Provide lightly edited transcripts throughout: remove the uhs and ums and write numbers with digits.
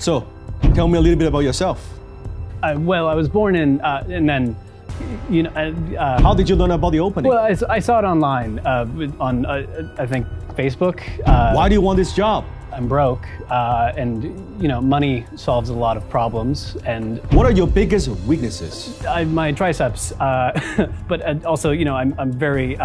So, tell me a little bit about yourself. Well, I was born in, and then, How did you learn about the opening? well, I saw it online on, I think, Facebook. Why do you want this job? I'm broke, and money solves a lot of problems. And What are your biggest weaknesses? my triceps, but also, I'm very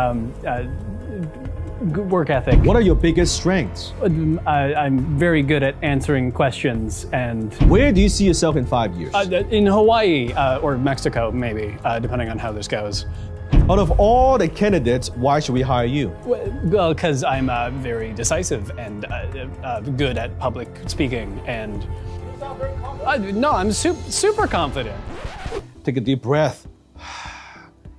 good work ethic. What are your biggest strengths? I'm very good at answering questions, and Where do you see yourself in 5 years? in Hawaii or Mexico, maybe, depending on how this goes. Out of all the candidates, why should we hire you? Well, because I'm very decisive and good at public speaking, and no, I'm super confident. Take a deep breath.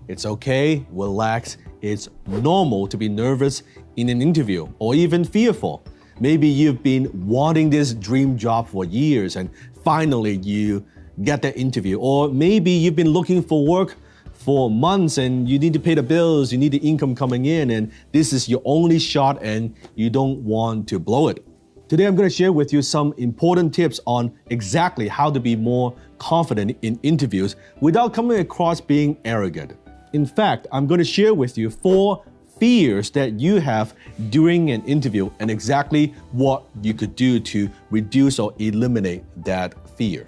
It's okay, relax. It's normal to be nervous in an interview or even fearful. Maybe you've been wanting this dream job for years and finally you get that interview. Or maybe you've been looking for work for months and you need to pay the bills, you need the income coming in, and this is your only shot and you don't want to blow it. Today I'm going to share with you some important tips on exactly how to be more confident in interviews without coming across being arrogant. In fact, I'm going to share with you 4 fears that you have during an interview and exactly what you could do to reduce or eliminate that fear.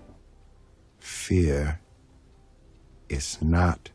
Fear is not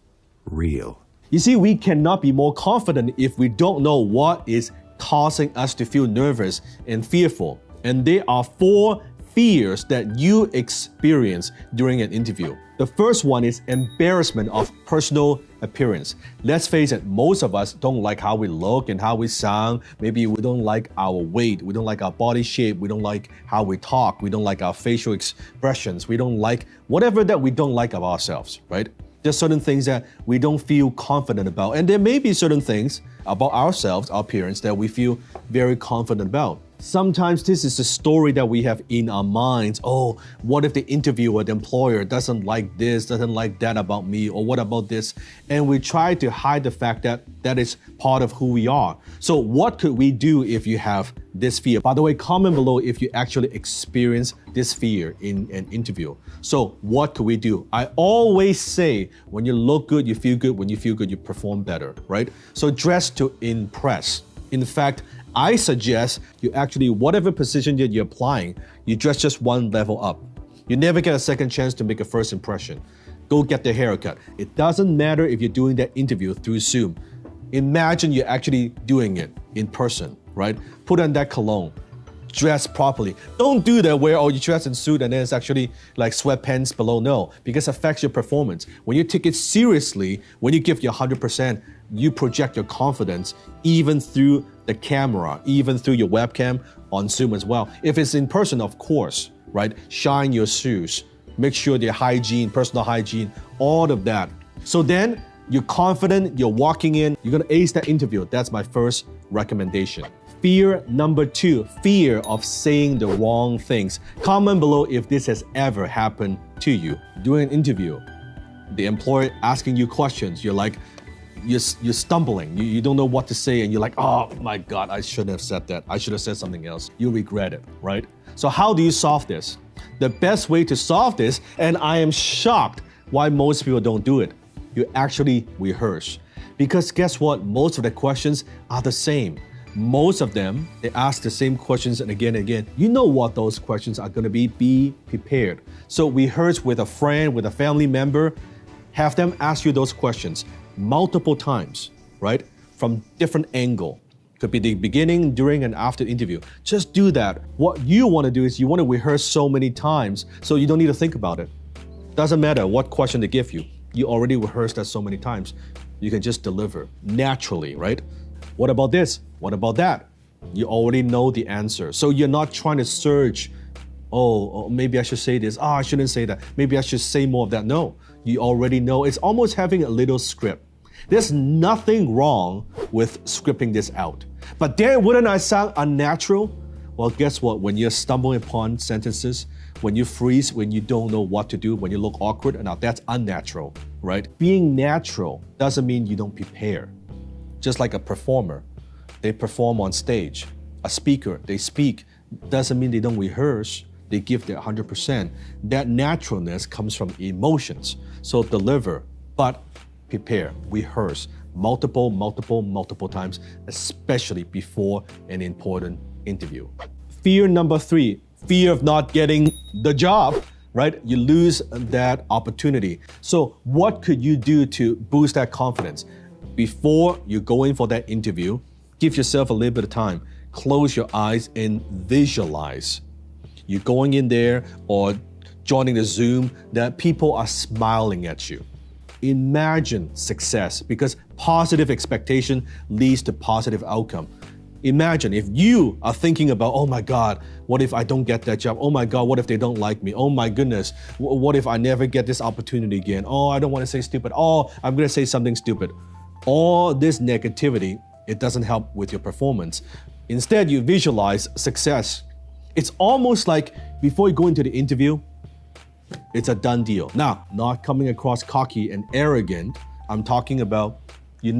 real. You see, we cannot be more confident if we don't know what is causing us to feel nervous and fearful. And there are 4 fears that you experience during an interview. The first one is embarrassment of personal appearance. Let's face it, most of us don't like how we look and how we sound. Maybe we don't like our weight, we don't like our body shape, we don't like how we talk, we don't like our facial expressions, we don't like whatever that we don't like of ourselves, right? There's certain things that we don't feel confident about. And there may be certain things about ourselves, our appearance, that we feel very confident about. Sometimes this is the story that we have in our minds. Oh, what if the interviewer, the employer doesn't like this, doesn't like that about me, or what about this? And we try to hide the fact that that is part of who we are. So what could we do if you have this fear? By the way, comment below if you actually experience this fear in an interview. So what could we do? I always say, when you look good, you feel good. When you feel good, you perform better, right? So dress to impress. In fact, I suggest you actually, whatever position that you're applying, you dress just one level up. You never get a second chance to make a first impression. Go get the haircut. It doesn't matter if you're doing that interview through Zoom. Imagine you're actually doing it in person, right? Put on that cologne. Dress properly. Don't do that where you dress in suit and then it's actually like sweatpants below. No, because it affects your performance. When you take it seriously, when you give your 100%, you project your confidence even through the camera, even through your webcam on Zoom as well. If it's in person, of course, right? Shine your shoes. Make sure their hygiene, personal hygiene, all of that. So then you're confident, you're walking in, you're gonna ace that interview. That's my first recommendation. Fear number 2, fear of saying the wrong things. Comment below if this has ever happened to you. During an interview, the employer asking you questions, you're like, you're stumbling, you don't know what to say, and you're like, oh my God, I shouldn't have said that. I should have said something else. You regret it, right? So how do you solve this? The best way to solve this, and I am shocked why most people don't do it, you actually rehearse. Because guess what? Most of the questions are the same. Most of them, they ask the same questions and again and again. You know what those questions are gonna be. Be prepared. So rehearse with a friend, with a family member. Have them ask you those questions multiple times, right? From different angle. Could be the beginning, during, and after the interview. Just do that. What you want to do is you want to rehearse so many times so you don't need to think about it. Doesn't matter what question they give you. You already rehearsed that so many times. You can just deliver naturally, right? What about this? What about that? You already know the answer. So you're not trying to search, oh, maybe I should say this. I shouldn't say that. Maybe I should say more of that. No, you already know. It's almost having a little script. There's nothing wrong with scripting this out. But then wouldn't I sound unnatural? Well, guess what? When you're stumbling upon sentences, when you freeze, when you don't know what to do, when you look awkward, now that's unnatural, right? Being natural doesn't mean you don't prepare. Just like a performer, they perform on stage. A speaker, they speak. Doesn't mean they don't rehearse. they give their 100%. That naturalness comes from emotions. So deliver, but prepare, rehearse multiple times, especially before an important interview. Fear number 3, fear of not getting the job, right? You lose that opportunity. So what could you do to boost that confidence? Before you go in for that interview, give yourself a little bit of time. Close your eyes and visualize. You're going in there or joining the Zoom that people are smiling at you. Imagine success, because positive expectation leads to positive outcome. Imagine if you are thinking about, oh my God, what if I don't get that job? Oh my God, what if they don't like me? Oh my goodness, what if I never get this opportunity again? Oh, I don't want to say stupid. Oh, I'm going to say something stupid. All this negativity, it doesn't help with your performance. Instead, you visualize success. It's almost like before you go into the interview, it's a done deal. Now, not coming across cocky and arrogant, I'm talking about, you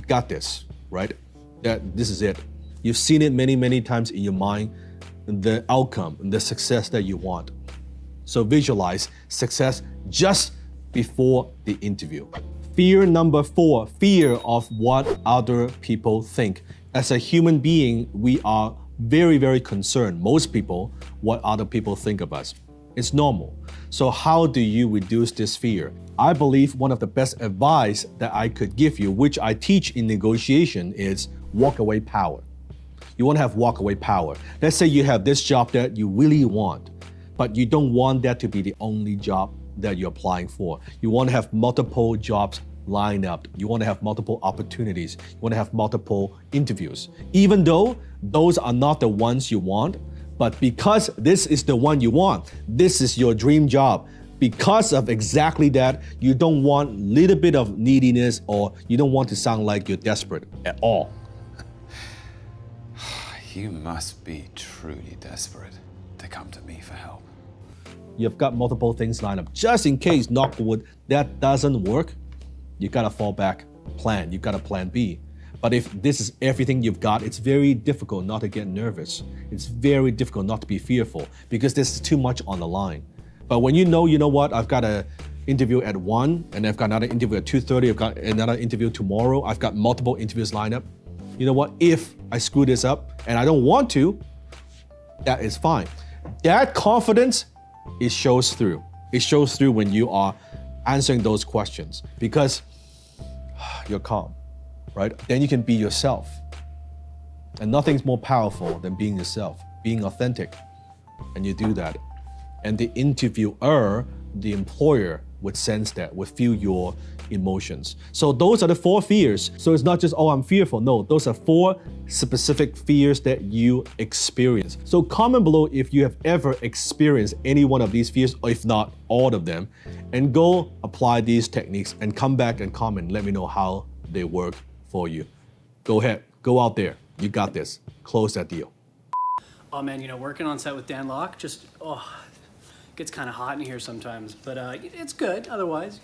got this, right? That this is it. You've seen it many times in your mind, the outcome, the success that you want. So visualize success just before the interview. Fear number 4, fear of what other people think. As a human being, we are very concerned, most people, what other people think of us. It's normal. So how do you reduce this fear? I believe one of the best advice that I could give you, which I teach in negotiation, is walkaway power. You want to have walkaway power. Let's say you have this job that you really want, but you don't want that to be the only job that you're applying for. You want to have multiple jobs lined up. You want to have multiple opportunities. You want to have multiple interviews. Even though those are not the ones you want, but because this is the one you want, this is your dream job, because of exactly that, you don't want a little bit of neediness, or you don't want to sound like you're desperate at all. You must be truly desperate to come to me for help. You've got multiple things lined up. Just in case, knock wood, that doesn't work, you gotta fall back plan. You got a plan B. But if this is everything you've got, it's very difficult not to get nervous. It's very difficult not to be fearful, because there's too much on the line. But when you know what, I've got an interview at 1, and I've got another interview at 2:30, I've got another interview tomorrow, I've got multiple interviews lined up. You know what, if I screw this up and I don't want to, that is fine. That confidence, it shows through. It shows through when you are answering those questions, because you're calm, right? Then you can be yourself. And nothing's more powerful than being yourself, being authentic. And you do that. And the interviewer, the employer, would sense that, would feel your emotions. So those are the 4 fears. So it's not just, oh, I'm fearful. No, those are 4 specific fears that you experience. So comment below if you have ever experienced any one of these fears, or if not all of them, and go apply these techniques and come back and comment. Let me know how they work for you. Go ahead, go out there. You got this. Close that deal. Oh man, working on set with Dan Lok, just, gets kind of hot in here sometimes, but it's good otherwise,